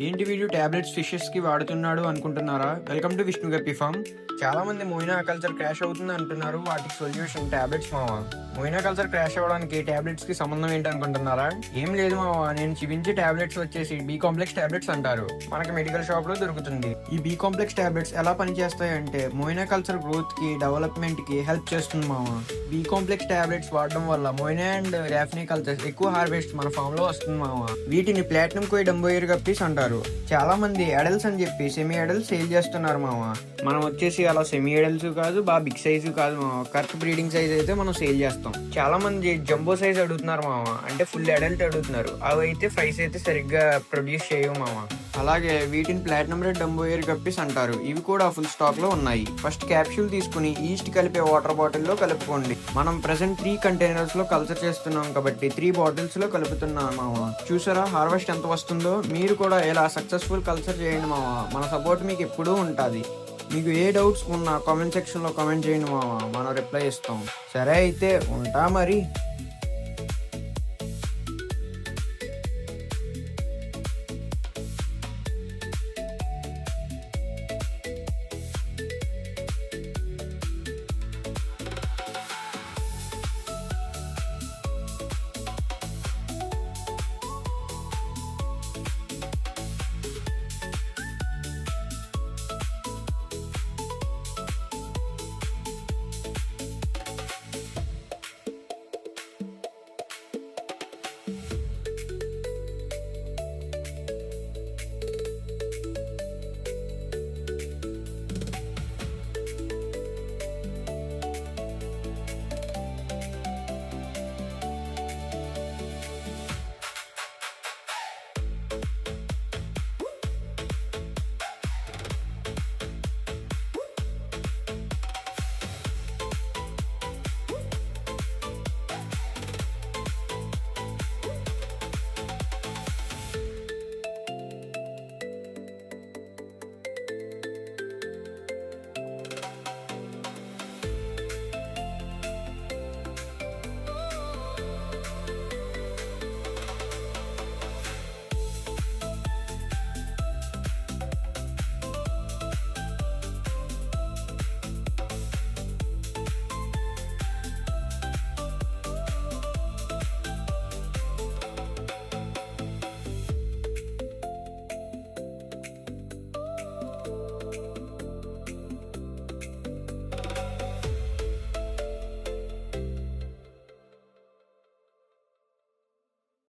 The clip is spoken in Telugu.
ఏంటి వీడు టాబ్లెట్స్ ఫిషెస్కి వాడుతున్నాడు అనుకుంటున్నారా? Welcome to Vishnu guppy farm. చాలా మంది మోయినా కల్చర్ క్రాష్ అవుతుంది అంటున్నారు. వాటికి సొల్యూషన్ టాబ్లెట్స్ మావా. మోయినా కల్చర్ క్రాష్ అవ్వడానికి టాబ్లెట్స్ కి సంబంధం ఏంటి అనుకుంటున్నారా? ఏం లేదు మావా, నేను చూపించే టాబ్లెట్స్ వచ్చేసి బి కాంప్లెక్స్ టాబ్లెట్స్ అంటారు. మనకి మెడికల్ షాప్ లో దొరుకుతుంది. ఈ బి కాంప్లెక్స్ టాబ్లెట్స్ ఎలా పనిచేస్తాయి అంటే మోయినా కల్చర్ గ్రోత్ కి డెవలప్మెంట్ కి హెల్ప్ చేస్తుంది మావా. బి కాంప్లెక్స్ టాబ్లెట్స్ వాడడం వల్ల మోయినా అండ్ డాఫ్నీ కల్చర్స్ ఎక్కువ హార్వెస్ట్ మన ఫామ్ లో వస్తుంది మావా. వీటిని ప్లాటినం కోయి డంబోయిర్ గప్పీస్ అంటారు. చాలా మంది అడల్ట్స్ అని చెప్పి సెమీ అడల్ట్స్ సేల్ చేస్తున్నారు మావా. మనం వచ్చేసి అలా సెమీ అడల్ట్స్ కాదు, బాగా బిగ్ సైజు కాదు మావా. కరెక్ట్ బ్రీడింగ్ సైజ్ అయితే మనం సేల్ చేస్తాం. చాలా మంది జంబో సైజ్ అడుగుతున్నారు మావా, అంటే ఫుల్ అడల్ట్ అడుగుతున్నారు. అవి అయితే ప్రైస్ అయితే సరిగ్గా ప్రొడ్యూస్ చేయవు మావా. అలాగే వీటిని ప్లాటినం రెడ్ డంబోయిర్ గప్పీస్ అంటారు. ఇవి కూడా ఫుల్ స్టాక్ లో ఉన్నాయి. ఫస్ట్ క్యాప్సూల్ తీసుకుని ఈస్ట్ కలిపే వాటర్ బాటిల్ లో కలుపుకోండి. మనం ప్రెసెంట్ 3 కంటైనర్స్ లో కల్చర్ చేస్తున్నాం కాబట్టి 3 బాటిల్స్ లో కలుపుతున్నాం మావా. చూసారా హార్వెస్ట్ ఎంత వస్తుందో? మీరు కూడా ఇలా సక్సెస్ఫుల్ కల్చర్ చేయండి మావా. మన సపోర్ట్ మీకు ఎప్పుడూ ఉంటుంది. మీకు ఏ డౌట్స్ ఉన్నా కామెంట్ సెక్షన్లో కామెంట్ చేయండి మావా, మనం రిప్లై ఇస్తాం. సరే అయితే ఉంటా మరి.